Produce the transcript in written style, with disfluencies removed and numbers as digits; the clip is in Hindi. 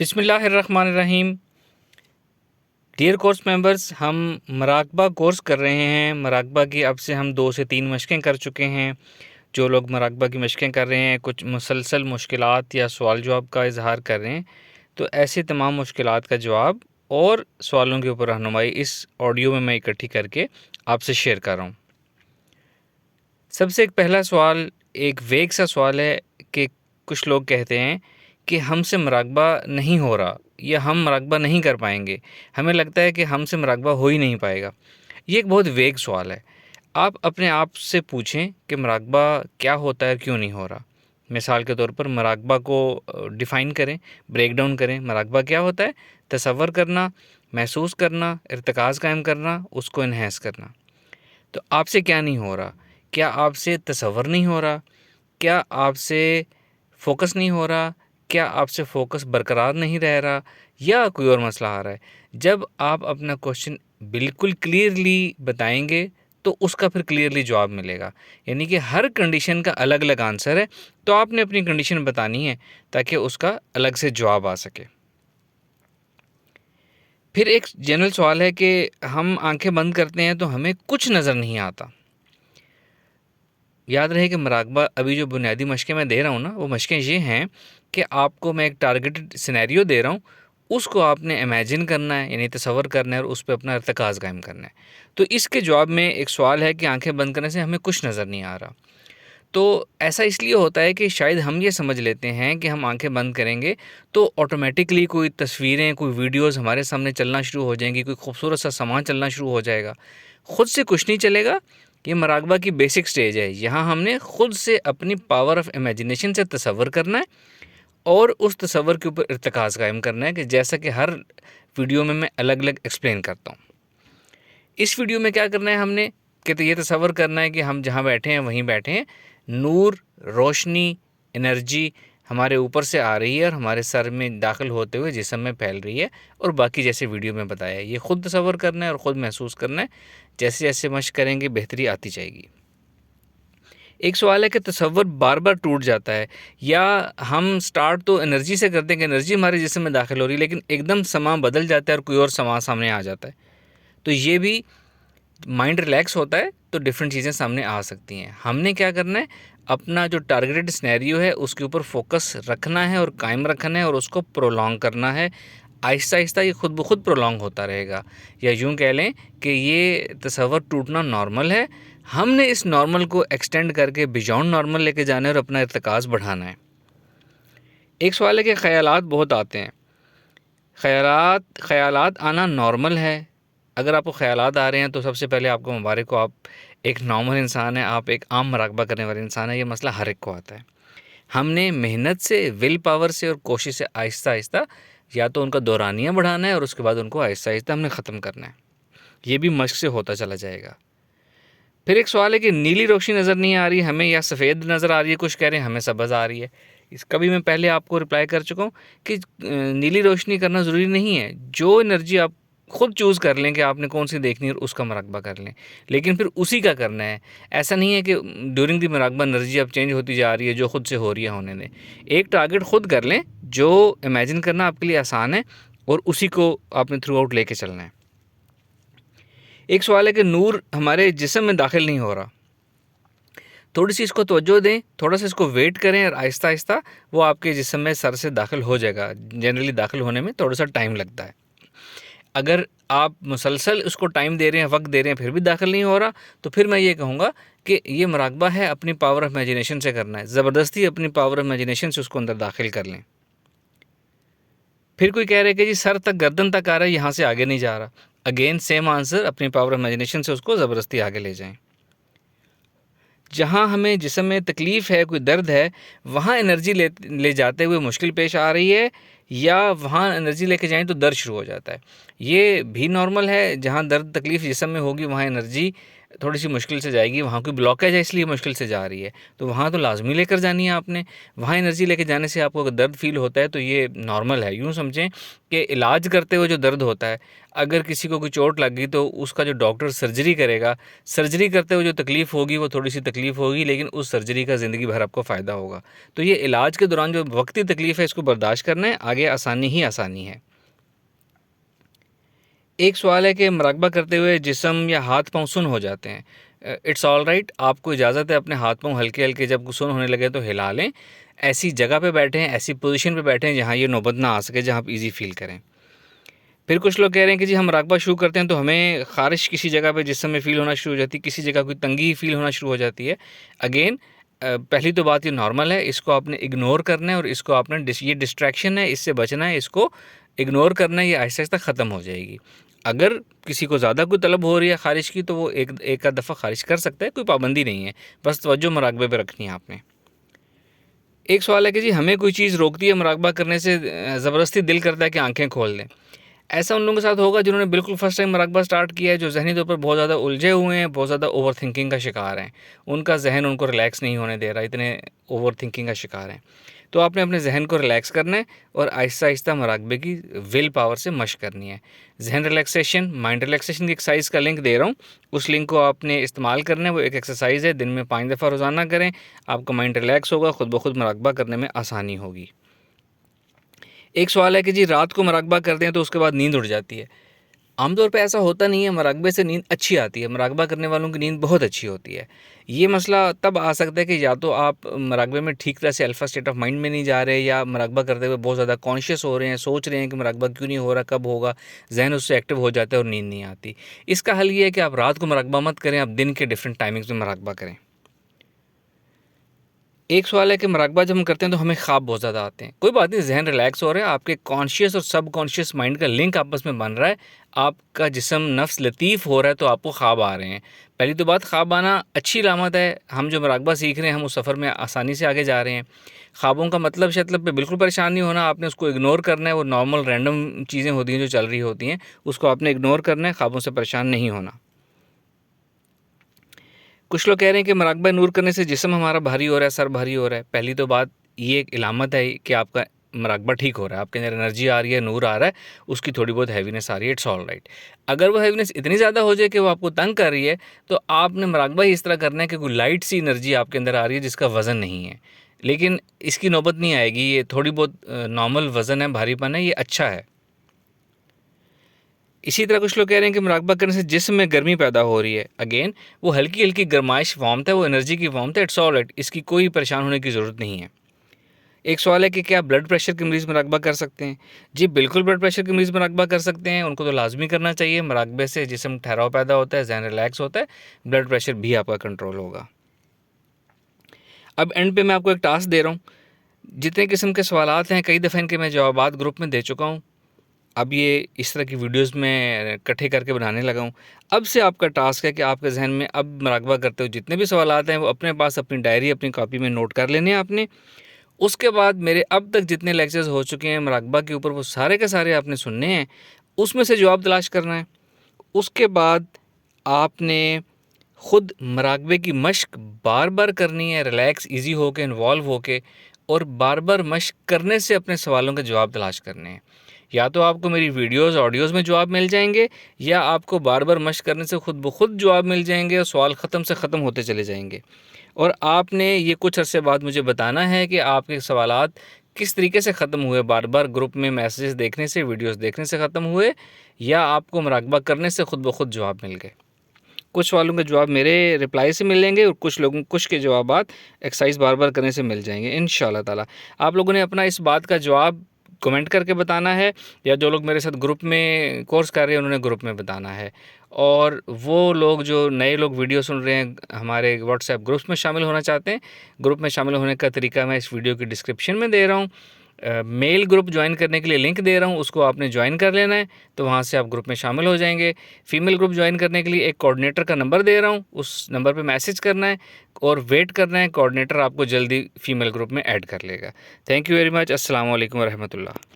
बिस्मिल्लाहिर्रहमानिर्रहीम। डियर कोर्स मेंबर्स, हम मराकबा कोर्स कर रहे हैं। मराकबा की अब से हम 2 से 3 मशक़ें कर चुके हैं। जो लोग मराकबा की मशक़ें कर रहे हैं, कुछ मुसलसल मुश्किलात या सवाल जवाब का इज़हार कर रहे हैं, तो ऐसी तमाम मुश्किलात का जवाब और सवालों के ऊपर रहनुमाई इस ऑडियो में मैं इकट्ठी करके आपसे शेयर कर रहा हूँ। सबसे एक पहला सवाल एक वेग सा सवाल है कि कुछ लोग कहते हैं कि हमसे मुराकबा नहीं हो रहा या हम मुराकबा नहीं कर पाएंगे, हमें लगता है कि हमसे मुराकबा हो ही नहीं पाएगा। ये एक बहुत वेग सवाल है। आप अपने आप से पूछें कि मुराकबा क्या होता है, क्यों नहीं हो रहा। मिसाल के तौर पर मुराकबा को डिफ़ाइन करें, ब्रेक डाउन करें। मुराकबा क्या होता है? तसव्वुर करना, महसूस करना, इर्तिकाज़ कायम करना, उसको एनहांस करना। तो आपसे क्या नहीं हो रहा? क्या आपसे तसव्वुर नहीं हो रहा? क्या आपसे फ़ोकस नहीं हो रहा? क्या आपसे फ़ोकस बरकरार नहीं रह रहा, या कोई और मसला आ रहा है? जब आप अपना क्वेश्चन बिल्कुल क्लियरली बताएँगे, तो उसका फिर क्लियरली जवाब मिलेगा। यानी कि हर कंडीशन का अलग-अलग आंसर है, तो आपने अपनी कंडीशन बतानी है ताकि उसका अलग से जवाब आ सके। फिर एक जनरल सवाल है कि हम आँखें बंद करते हैं तो हमें कुछ नज़र नहीं आता। याद रहे कि मुराकबा अभी जो बुनियादी मशक़ें मैं दे रहा हूँ ना, वो मशक़ें ये हैं कि आपको मैं एक टारगेटेड सिनेरियो दे रहा हूँ, उसको आपने इमेजिन करना है, यानी तसव्वुर करना है और उस पे अपना इर्तिकाज़ कायम करना है। तो इसके जवाब में एक सवाल है कि आँखें बंद करने से हमें कुछ नज़र नहीं आ रहा। तो ऐसा इसलिए होता है कि शायद हम ये समझ लेते हैं कि हम आँखें बंद करेंगे तो ऑटोमेटिकली कोई तस्वीरें, कोई वीडियोज़ हमारे सामने चलना शुरू हो जाएँगी, कोई खूबसूरत सा सामान चलना शुरू हो जाएगा। खुद से कुछ नहीं चलेगा। ये मुराकबा की बेसिक स्टेज है। यहाँ हमने खुद से अपनी पावर ऑफ इमेजिनेशन से तसव्वुर करना है और उस तसव्वुर के ऊपर इर्तिकाज़ कायम करना है, कि जैसा कि हर वीडियो में मैं अलग-अलग एक्सप्लेन करता हूँ। इस वीडियो में क्या करना है हमने, कि तो ये तसव्वुर करना है कि हम जहाँ बैठे हैं वहीं बैठे हैं। नूर, रोशनी, एनर्जी हमारे ऊपर से आ रही है और हमारे सर में दाखिल होते हुए जिस्म में फैल रही है, और बाकी जैसे वीडियो में बताया है। ये ख़ुद तसव्वुर करना है और ख़ुद महसूस करना है। जैसे-जैसे मशक़ करेंगे बेहतरी आती जाएगी। एक सवाल है कि तसव्वुर बार-बार टूट जाता है, या हम स्टार्ट तो एनर्जी से करते हैं कि एनर्जी हमारे जिस्म में दाखिल हो रही है, लेकिन एकदम समा बदल जाता है और कोई और समा सामने आ जाता है। तो ये भी माइंड रिलैक्स होता है तो डिफरेंट चीज़ें सामने आ सकती हैं। हमने क्या करना है, अपना जो टारगेटेड सिनेरियो है उसके ऊपर फोकस रखना है और कायम रखना है और उसको प्रोलॉन्ग करना है। आहिस्ता-आहिस्ता ये खुद ब खुद प्रोलॉन्ग होता रहेगा, या यूँ कह लें कि ये तसव्वुर टूटना नॉर्मल है। हमने इस नॉर्मल को एक्सटेंड करके बियॉन्ड नॉर्मल लेके जाना है और अपना इर्तिकाज़ बढ़ाना है। एक सवाल है कि ख़यालात बहुत आते हैं। ख़यालात आना नॉर्मल है। अगर आपको ख़यालात आ रहे हैं तो सबसे पहले आपको मुबारक हो, आप एक नॉर्मल इंसान हैं, आप एक आम मुराकबा करने वाले इंसान हैं। ये मसला हर एक को आता है। हमने मेहनत से, विल पावर से और कोशिश से आहिस्ता-आहिस्ता या तो उनका दौरानिया बढ़ाना है और उसके बाद उनको आहिस्ता-आहिस्ता हमने ख़त्म करना है। ये भी मशक़ से होता चला जाएगा। फिर एक सवाल है कि नीली रोशनी नज़र नहीं आ रही हमें, या सफ़ेद नज़र आ रही है, कुछ कह रहे हैं हमें सब्ज़ आ रही है। इसका भी मैं पहले आपको रिप्लाई कर चुका हूँ कि नीली रोशनी करना ज़रूरी नहीं है। जो एनर्जी आप खुद चूज़ कर लें कि आपने कौन-सी देखनी है और उसका मुराकबा कर लें, लेकिन फिर उसी का करना है। ऐसा नहीं है कि ड्यूरिंग द मुराकबा एनर्जी अब चेंज होती जा रही है, जो खुद से हो रही है होने दें। एक टारगेट खुद कर लें, जो इमेजिन करना आपके लिए आसान है, और उसी को आपने थ्रू आउट लेके चलना है। एक सवाल है कि नूर हमारे जिस्म में दाखिल नहीं हो रहा। थोड़ी सी इसको तवज्जो दें, थोड़ा सा इसको वेट करें और आहिस्ता-आहिस्ता वो आपके जिस्म में सर से दाखिल हो जाएगा। जनरली दाखिल होने में थोड़ा सा टाइम लगता है। अगर आप मुसलसल उसको टाइम दे रहे हैं, वक़्त दे रहे हैं, फिर भी दाखिल नहीं हो रहा, तो फिर मैं ये कहूँगा कि ये मुराकबा है, अपनी पावर ऑफ इमेजिनेशन से करना है। ज़बरदस्ती अपनी पावर ऑफ इमेजिनेशन से उसको अंदर दाखिल कर लें। फिर कोई कह रहा है कि जी सर तक, गर्दन तक आ रहा है, यहाँ से आगे नहीं जा रहा। अगेन सेम आंसर, अपनी पावर ऑफ इमेजिनेशन से उसको ज़बरदस्ती आगे ले जाएँ। जहाँ हमें जिस्म में तकलीफ़ है, कोई दर्द है, वहाँ एनर्जी ले जाते हुए मुश्किल पेश आ रही है, या वहाँ एनर्जी लेके जाएँ तो दर्द शुरू हो जाता है। ये भी नॉर्मल है। जहाँ दर्द तकलीफ़ जिस्म में होगी वहाँ एनर्जी थोड़ी-सी मुश्किल से जाएगी, वहाँ कोई ब्लॉकेज है इसलिए मुश्किल से जा रही है, तो वहाँ तो लाज़मी लेकर जानी है आपने। वहाँ एनर्जी लेके जाने से आपको अगर दर्द फ़ील होता है तो ये नॉर्मल है। यूँ समझें कि इलाज करते हुए जो दर्द होता है, अगर किसी को कोई चोट लग गई तो उसका जो डॉक्टर सर्जरी करेगा, सर्जरी करते हुए जो तकलीफ़ होगी वो थोड़ी-सी तकलीफ़ होगी, लेकिन उस सर्जरी का ज़िंदगी भर आपको फ़ायदा होगा। तो ये इलाज के दौरान जो वक़्ती तकलीफ़ है इसको बर्दाश्त करना है, आगे आसानी ही आसानी है। एक सवाल है कि मुराकबा करते हुए जिस्म या हाथ-पाँव सुन्न हो जाते हैं। इट्स ऑलराइट, आपको इजाज़त है अपने हाथ-पाँव हल्के-हल्के जब सुन्न होने लगे तो हिला लें। ऐसी जगह पे बैठें, ऐसी पोज़ीशन पे बैठें जहाँ ये नौबत ना आ सके, जहाँ आप ईज़ी फ़ील करें। फिर कुछ लोग कह रहे हैं कि जी हम मुराकबा शुरू करते हैं तो हमें ख़ारिश किसी जगह पे जिस्म में फ़ील होना शुरू हो जाती है, किसी जगह कोई तंगी फ़ील होना शुरू हो जाती है। अगेन पहली तो बात ये नॉर्मल है, इसको आपने इग्नोर करना है और इसको आपने ये डिस्ट्रैक्शन है, इससे बचना है, इसको इग्नोर करना है, ये आहिस्ता-आहिस्ता ख़त्म हो जाएगी। अगर किसी को ज़्यादा कोई तलब हो रही है ख़ारिश की तो वो एक आध दफ़ा ख़ारिश कर सकता है, कोई पाबंदी नहीं है, बस तवज्जो मुराकबे पे रखनी है आपने। एक सवाल है कि जी हमें कोई चीज़ रोकती है मुराकबा करने से, ज़बरदस्ती दिल करता है कि आँखें खोल दें। ऐसा उन लोगों के साथ होगा जिन्होंने बिल्कुल फर्स्ट टाइम मुराकबा स्टार्ट किया है, जो ज़हनी तौर पर बहुत ज़्यादा उलझे हुए हैं, बहुत ज़्यादा ओवरथिंकिंग का शिकार हैं। उनका ज़हन उनको रिलैक्स नहीं होने दे रहा, इतने ओवरथिंकिंग का शिकार हैं। तो आपने अपने ज़हन को रिलैक्स करना है और आहिस्ता-आहिस्ता मुराकबे की विल पावर से मशक करनी है। ज़हन रिलैक्सेशन, माइंड रिलैक्सेशन की एक्सरसाइज का लिंक दे रहा हूँ, उस लिंक को आपने इस्तेमाल करना है। वो एक एक्सरसाइज है, दिन में 5 दफ़ा रोज़ाना करें, आपका माइंड रिलैक्स होगा, खुद ब खुद मुराकबा करने में आसानी होगी। एक सवाल है कि जी रात को मुराकबा करते हैं तो उसके बाद नींद उड़ जाती है। आमतौर पे ऐसा होता नहीं है, मुराकबे से नींद अच्छी आती है, मुराकबा करने वालों की नींद बहुत अच्छी होती है। ये मसला तब आ सकता है कि या तो आप मुराकबे में ठीक तरह से अल्फ़ा स्टेट ऑफ माइंड में नहीं जा रहे, या मुराकबा करते हुए बहुत ज़्यादा कॉन्शियस हो रहे हैं, सोच रहे हैं कि मुराकबा क्यों नहीं हो रहा, कब होगा, ज़हन उससे एक्टिव हो जाता है और नींद नहीं आती। इसका हल ये है कि आप रात को मुराकबा मत करें, आप दिन के डिफरेंट टाइमिंग्स में मुराकबा करें। एक सवाल है कि मुराकबा जब हम करते हैं तो हमें ख्वाब बहुत ज़्यादा आते हैं। कोई बात नहीं, ज़हन रिलैक्स हो रहा है, आपके कॉन्शियस और सबकॉन्शियस माइंड का लिंक आपस में बन रहा है, आपका जिस्म नफ्स लतीफ़ हो रहा है, तो आपको ख्वाब आ रहे हैं। पहली तो बात, ख्वाब आना अच्छी अलामत है, हम जो मुराकबा सीख रहे हैं हम उस सफ़र में आसानी से आगे जा रहे हैं। ख्वाबों का मतलब शतलब पे बिल्कुल परेशान नहीं होना, आपने उसको इग्नोर करना है। वो नॉर्मल रैंडम चीज़ें होती हैं जो चल रही होती हैं, उसको आपने इग्नोर करना है, ख्वाबों से परेशान नहीं होना। कुछ लोग कह रहे हैं कि मुराकबा नूर करने से जिस्म हमारा भारी हो रहा है, सर भारी हो रहा है। पहली तो बात ये एक इलामत है कि आपका मुराकबा ठीक हो रहा है, आपके अंदर एनर्जी आ रही है, नूर आ रहा है, उसकी थोड़ी बहुत हैवीनेस आ रही है, इट्स ऑल राइट। अगर वो हैवीनेस इतनी ज़्यादा हो जाए कि वो आपको तंग कर रही है, तो आपने मुराकबा ही इस तरह करना है कि कोई लाइट सी एनर्जी आपके अंदर आ रही है जिसका वज़न नहीं है। लेकिन इसकी नौबत नहीं आएगी, ये थोड़ी बहुत नॉर्मल वज़न है, भारीपन है, ये अच्छा है। इसी तरह कुछ लोग कह रहे हैं कि मुराकबा करने से जिस्म में गर्मी पैदा हो रही है। अगेन, वो हल्की-हल्की गर्माइश वार्मथ है, वो एनर्जी की वार्मथ है, इट्स ऑल राइट, इसकी कोई परेशान होने की ज़रूरत नहीं है। एक सवाल है कि क्या ब्लड प्रेशर के मरीज़ मुराकबा कर सकते हैं? जी, बिल्कुल ब्लड प्रेशर के मरीज़ मुराकबा कर सकते हैं, उनको तो लाज़मी करना चाहिए। मुराकबे से जिस्म ठहराव पैदा होता है, ज़हन रिलैक्स होता है, ब्लड प्रेशर भी आपका कंट्रोल होगा। अब एंड पे मैं आपको एक टास्क दे रहा हूँ। जितने किस्म के सवालात हैं, कई दफ़ा इनके मैं जवाबात ग्रुप में दे चुका हूँ। अब ये इस तरह की वीडियोस में इकट्ठे करके बनाने लगा हूँ। अब से आपका टास्क है कि आपके ज़हन में अब मुराकबा करते हुए जितने भी सवालात हैं वो अपने पास अपनी डायरी, अपनी कॉपी में नोट कर लेने हैं आपने। उसके बाद मेरे अब तक जितने लेक्चर्स हो चुके हैं मुराकबा के ऊपर, वो सारे के सारे आपने सुनने हैं, उसमें से जवाब तलाश करना है। उसके बाद आपने ख़ुद मुराकबे की मश्क बार-बार करनी है, रिलैक्स, ईज़ी होके, इन्वॉल्व होके, और बार-बार मश्क करने से अपने सवालों के जवाब तलाश करने हैं। या तो आपको मेरी वीडियोज़, ऑडियोज़ में जवाब मिल जाएँगे, या आपको बार-बार मश्क करने से खुद ब खुद जवाब मिल जाएँगे और सवाल ख़त्म से ख़त्म होते चले जाएँगे। और आपने ये कुछ अरसे बाद मुझे बताना है कि आपके सवालात किस तरीके से ख़त्म हुए, बार-बार ग्रुप में मैसेजेस देखने से, वीडियोज़ देखने से ख़त्म हुए, या आपको मुराकबा करने से खुद ब खुद जवाब मिल गए। कुछ सवालों के जवाब मेरे रिप्लाई से मिलेंगे और कुछ के जवाबात एक्सरसाइज बार-बार करने से मिल जाएँगे इंशाअल्लाह ताला। आप लोगों ने अपना इस बात का जवाब कमेंट करके बताना है, या जो लोग मेरे साथ ग्रुप में कोर्स कर रहे हैं उन्होंने ग्रुप में बताना है। और वो लोग जो नए लोग वीडियो सुन रहे हैं, हमारे व्हाट्सएप ग्रुप्स में शामिल होना चाहते हैं, ग्रुप में शामिल होने का तरीका मैं इस वीडियो की डिस्क्रिप्शन में दे रहा हूँ। मेल ग्रुप ज्वाइन करने के लिए लिंक दे रहा हूँ, उसको आपने ज्वाइन कर लेना है, तो वहाँ से आप ग्रुप में शामिल हो जाएंगे। फीमेल ग्रुप ज्वाइन करने के लिए एक कोऑर्डिनेटर का नंबर दे रहा हूँ, उस नंबर पे मैसेज करना है और वेट करना है, कोऑर्डिनेटर आपको जल्दी फीमेल ग्रुप में ऐड कर लेगा। Thank you very much. अस्सलाम वालेकुम रहमतुल्लाह।